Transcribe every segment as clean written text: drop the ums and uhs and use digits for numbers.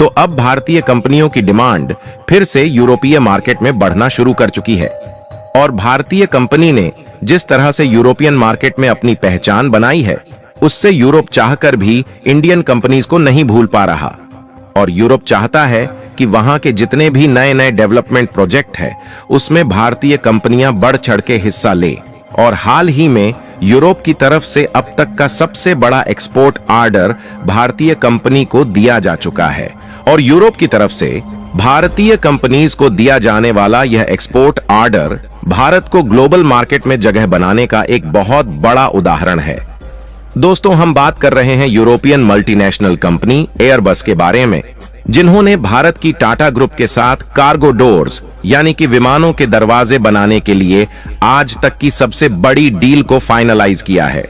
अब भारतीय कंपनियों की डिमांड फिर से यूरोपीय मार्केट में बढ़ना शुरू कर चुकी है। और भारतीय कंपनी ने जिस तरह से यूरोपियन मार्केट में अपनी पहचान बनाई है, उससे यूरोप चाहकर भी इंडियन कंपनीज को नहीं भूल पा रहा। और यूरोप चाहता है कि वहां के जितने भी नए नए डेवलपमेंट प्रोजेक्ट है, उसमें भारतीय कंपनियां बढ़ चढ़ के हिस्सा ले। और हाल ही में यूरोप की तरफ से अब तक का सबसे बड़ा एक्सपोर्ट ऑर्डर भारतीय कंपनी को दिया जा चुका है। और यूरोप की तरफ से भारतीय कंपनीज को दिया जाने वाला यह एक्सपोर्ट ऑर्डर भारत को ग्लोबल मार्केट में जगह बनाने का एक बहुत बड़ा उदाहरण है। दोस्तों, हम बात कर रहे हैं यूरोपियन मल्टीनेशनल कंपनी एयरबस के बारे में, जिन्होंने भारत की टाटा ग्रुप के साथ कार्गो डोर्स यानी कि विमानों के दरवाजे बनाने के लिए आज तक की सबसे बड़ी डील को फाइनलाइज किया है।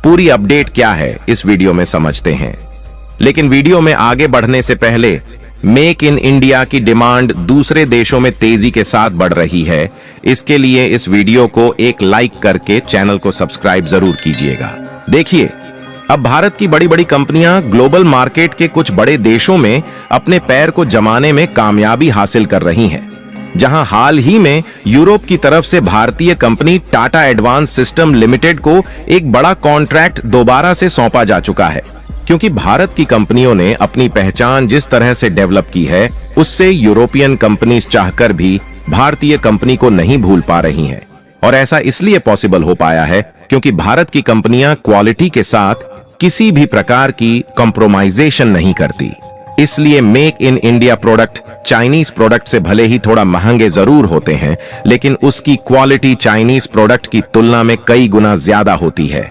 पूरी अपडेट क्या है इस वीडियो में समझते हैं। लेकिन वीडियो में आगे बढ़ने से पहले, मेक इन इंडिया की डिमांड दूसरे देशों में तेजी के साथ बढ़ रही है। इसके लिए इस वीडियो को एक लाइक करके चैनल को सब्सक्राइब जरूर कीजिएगा। देखिए, अब भारत की बड़ी बड़ी कंपनियां ग्लोबल मार्केट के कुछ बड़े देशों में अपने पैर को जमाने में कामयाबी हासिल कर रही हैं। जहां हाल ही में यूरोप की तरफ से भारतीय company Tata advance system limited को एक बड़ा कॉन्ट्रैक्ट दोबारा से सौंपा जा चुका है, क्योंकि भारत की कंपनियों ने अपनी पहचान जिस तरह से डेवलप की है, उससे यूरोपियन कंपनीज चाहकर भी भारतीय कंपनी को नहीं भूल पा रही हैं। और ऐसा इसलिए पॉसिबल हो पाया है क्योंकि भारत की कंपनियां क्वालिटी के साथ किसी भी प्रकार की कॉम्प्रोमाइजेशन नहीं करती। इसलिए make in India product Chinese product से भले ही थोड़ा महंगे जरूर होते हैं, लेकिन उसकी क्वालिटी चाइनीज प्रोडक्ट की तुलना में कई गुना ज्यादा होती है।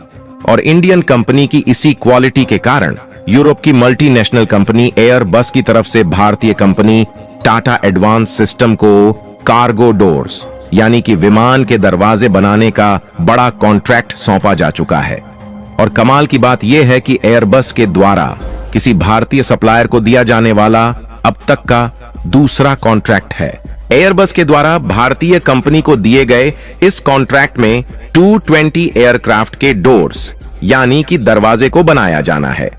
और इंडियन कंपनी की इसी क्वालिटी के कारण यूरोप की मल्टीनेशनल कंपनी एयरबस की तरफ से भारतीय कंपनी टाटा एडवांस सिस्टम को कार्गो डोर्स यानी कि विमान के दरवाजे बनाने का बड़ा कॉन्ट्रैक्ट सौंपा जा चुका है। और कमाल की बात यह है कि एयरबस के द्वारा किसी भारतीय सप्लायर को दिया जाने वाला अब तक का दूसरा कॉन्ट्रैक्ट है। एयरबस के द्वारा भारतीय कंपनी को दिए गए इस कॉन्ट्रैक्ट में 220 एयरक्राफ्ट के डोर्स यानी कि दरवाजे को बनाया जाना है।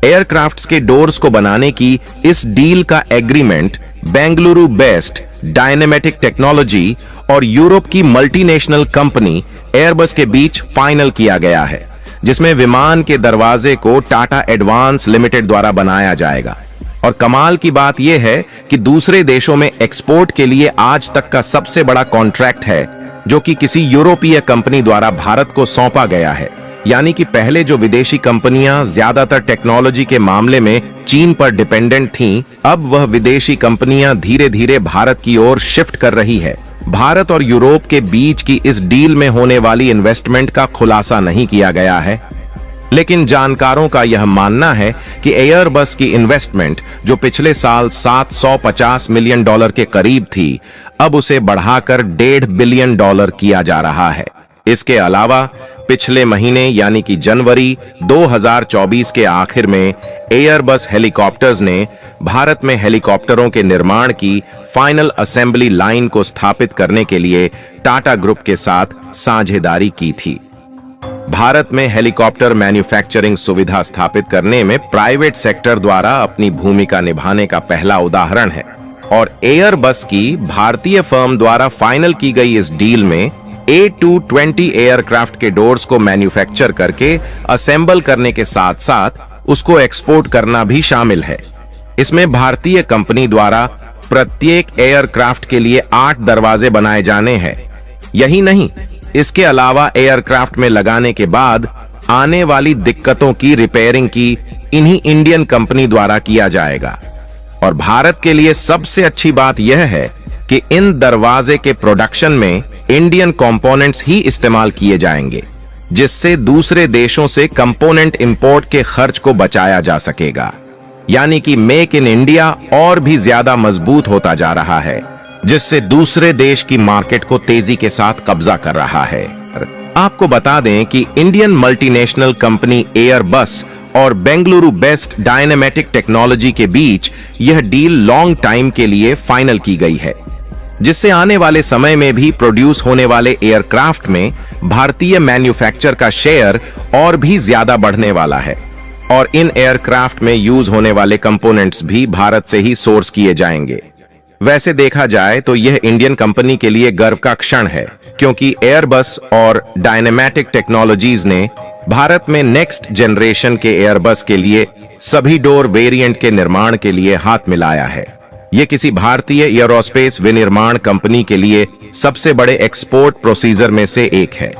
एयरक्राफ्ट्स के डोर्स को बनाने की इस डील का एग्रीमेंट बेंगलुरु बेस्ड डायनेमेटिक टेक्नोलॉजी और यूरोप की मल्टीनेशनल कंपनी एयरबस के बीच फाइनल किया गया है, जिसमें विमान के दरवाजे को टाटा एडवांस लिमिटेड द्वारा बनाया जाएगा। और कमाल की बात यह है कि दूसरे देशों में एक्सपोर्ट के लिए आज तक का सबसे बड़ा कॉन्ट्रैक्ट है, जो कि किसी यूरोपीय कंपनी द्वारा भारत को सौंपा गया है। यानी कि पहले जो विदेशी कंपनियां ज्यादातर टेक्नोलॉजी के मामले में चीन पर डिपेंडेंट थीं, अब वह विदेशी कंपनियां धीरे धीरे भारत की ओर शिफ्ट कर रही है। भारत और यूरोप के बीच की इस डील में होने वाली इन्वेस्टमेंट का खुलासा नहीं किया गया है, लेकिन जानकारों का यह मानना है कि एयरबस की इन्वेस्टमेंट जो पिछले साल $750 मिलियन के करीब थी, अब उसे बढ़ाकर $1.5 बिलियन किया जा रहा है। इसके अलावा पिछले महीने यानी कि जनवरी 2024 के आखिर में एयरबस हेलीकॉप्टर्स ने भारत में हेलीकॉप्टरों के निर्माण की फाइनल असेंबली लाइन को स्थापित करने के लिए टाटा ग्रुप के साथ साझेदारी की थी। भारत में हेलीकॉप्टर मैन्युफैक्चरिंग सुविधा स्थापित करने में प्राइवेट सेक्टर द्वारा अपनी भूमिका निभाने का पहला उदाहरण है। और एयरबस की भारतीय फर्म द्वारा फाइनल की गई इस डील में A220 एयरक्राफ्ट के डोर्स को मैन्युफैक्चर करके असेंबल करने के साथ साथ उसको एक्सपोर्ट करना भी शामिल है। इसमें भारतीय कंपनी द्वारा प्रत्येक एयरक्राफ्ट के लिए 8 दरवाजे बनाए जाने हैं। यही नहीं, इसके अलावा एयरक्राफ्ट में लगाने के बाद आने वाली दिक्कतों की रिपेयरिंग की इन्हीं इंडियन कंपनी द्वारा किया जाएगा। और भारत के लिए सबसे अच्छी बात यह है कि इन दरवाजे के प्रोडक्शन में इंडियन कंपोनेंट्स ही इस्तेमाल किए जाएंगे, जिससे दूसरे देशों से कंपोनेंट इंपोर्ट के खर्च को बचाया जा सकेगा। यानी कि मेक इन इंडिया और भी ज्यादा मजबूत होता जा रहा है, जिससे दूसरे देश की मार्केट को तेजी के साथ कब्जा कर रहा है। आपको बता दें कि इंडियन मल्टीनेशनल कंपनी एयरबस और बेंगलुरु बेस्ड डायनेमेटिक टेक्नोलॉजी के बीच यह डील लॉन्ग टाइम के लिए फाइनल की गई है, जिससे आने वाले समय में भी प्रोड्यूस होने वाले एयरक्राफ्ट में भारतीय मैन्युफैक्चर का शेयर और भी ज्यादा बढ़ने वाला है। और इन एयरक्राफ्ट में यूज होने वाले कंपोनेंट्स भी भारत से ही सोर्स किए जाएंगे। वैसे देखा जाए तो यह इंडियन कंपनी के लिए गर्व का क्षण है, क्योंकि एयरबस और डायनेमैटिक टेक्नोलॉजीज ने भारत में नेक्स्ट जनरेशन के एयरबस के लिए सभी डोर वेरिएंट के निर्माण के लिए हाथ मिलाया है। यह किसी भारतीय एयरोस्पेस विनिर्माण कंपनी के लिए सबसे बड़े एक्सपोर्ट प्रोसीजर में से एक है।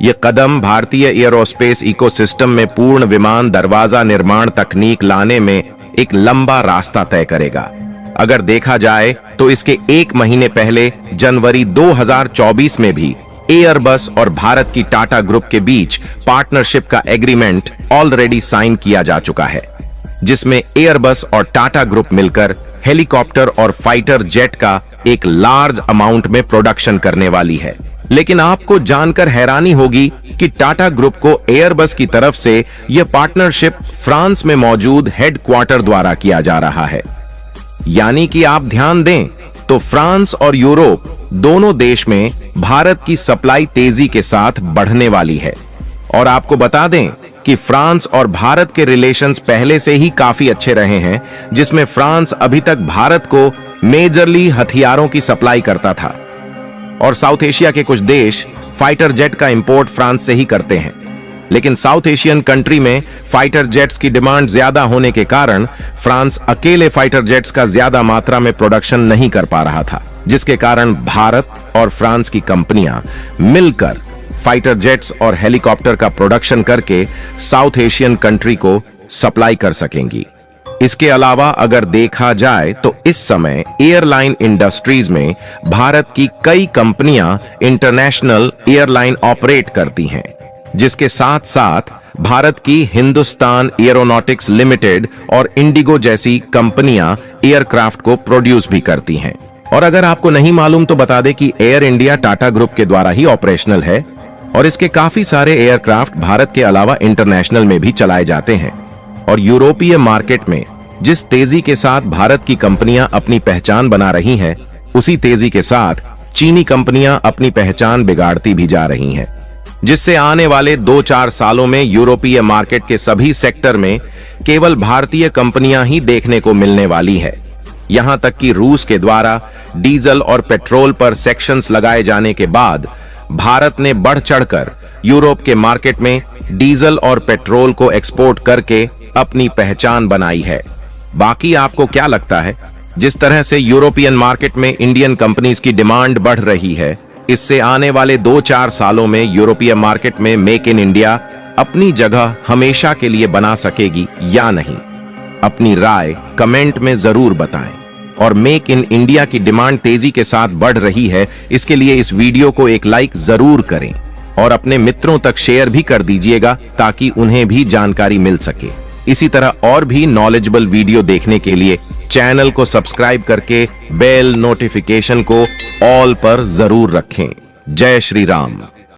यह कदम भारतीय एयरोस्पेस इकोसिस्टम में पूर्ण विमान दरवाजा निर्माण तकनीक लाने में एक लंबा रास्ता तय करेगा। अगर देखा जाए तो इसके एक महीने पहले जनवरी 2024 में भी एयरबस और भारत की टाटा ग्रुप के बीच पार्टनरशिप का एग्रीमेंट ऑलरेडी साइन किया जा चुका है, जिसमें एयरबस और टाटा ग्रुप मिलकर हेलीकॉप्टर और फाइटर जेट का एक लार्ज अमाउंट में प्रोडक्शन करने वाली है। लेकिन आपको जानकर हैरानी होगी कि टाटा ग्रुप को एयरबस की तरफ से यह पार्टनरशिप फ्रांस में मौजूद हेडक्वार्टर द्वारा किया जा रहा है। यानी कि आप ध्यान दें तो फ्रांस और यूरोप दोनों देश में भारत की सप्लाई तेजी के साथ बढ़ने वाली है। और आपको बता दें कि फ्रांस और भारत के रिलेशंस पहले से ही काफी अच्छे रहे हैं, जिसमें फ्रांस अभी तक भारत को मेजरली हथियारों की सप्लाई करता था और साउथ एशिया के कुछ देश फाइटर जेट का इंपोर्ट फ्रांस से ही करते हैं। लेकिन साउथ एशियन कंट्री में फाइटर जेट्स की डिमांड ज्यादा होने के कारण फ्रांस अकेले फाइटर जेट्स का ज्यादा मात्रा में प्रोडक्शन नहीं कर पा रहा था, जिसके कारण भारत और फ्रांस की कंपनियां मिलकर फाइटर जेट्स और हेलीकॉप्टर का प्रोडक्शन करके साउथ एशियन कंट्री को सप्लाई कर सकेंगी। इसके अलावा अगर देखा जाए तो इस समय एयरलाइन इंडस्ट्रीज में भारत की कई कंपनियां इंटरनेशनल एयरलाइन ऑपरेट करती हैं, जिसके साथ साथ भारत की हिंदुस्तान एरोनॉटिक्स लिमिटेड और इंडिगो जैसी कंपनियां एयरक्राफ्ट को प्रोड्यूस भी करती हैं। और अगर आपको नहीं मालूम तो बता दें कि एयर इंडिया टाटा ग्रुप के द्वारा ही ऑपरेशनल है और इसके काफी सारे एयरक्राफ्ट भारत के अलावा इंटरनेशनल में भी चलाए जाते हैं। और यूरोपीय मार्केट में जिस तेजी के साथ भारत की कंपनियां अपनी पहचान बना रही हैं, उसी तेजी के साथ चीनी कंपनियां अपनी पहचान बिगाड़ती भी जा रही हैं, जिससे आने वाले 2-4 सालों में यूरोपीय मार्केट के सभी सेक्टर में केवल भारतीय कंपनियां ही देखने को मिलने वाली है। यहां तक कि रूस के द्वारा डीजल और पेट्रोल पर सेक्शंस लगाए जाने के बाद भारत ने बढ़ चढ़कर यूरोप के मार्केट में डीजल और पेट्रोल को एक्सपोर्ट करके अपनी पहचान बनाई है। बाकी आपको क्या लगता है, जिस तरह से यूरोपियन मार्केट में इंडियन कंपनीज की डिमांड बढ़ रही है, इससे आने वाले 2-4 सालों में यूरोपीय मार्केट में मेक इन इंडिया अपनी जगह हमेशा के लिए बना सकेगी या नहीं? अपनी राय कमेंट में जरूर बताएं। और मेक इन इंडिया की डिमांड तेजी के साथ बढ़ रही है, इसके लिए इस वीडियो को एक लाइक जरूर करें और अपने मित्रों तक शेयर भी कर दीजिएगा ताकि उन्हें भी जानकारी मिल सके। इसी तरह और भी नॉलेजेबल वीडियो देखने के लिए चैनल को सब्सक्राइब करके बेल नोटिफिकेशन को ऑल पर जरूर रखें। जय श्री राम।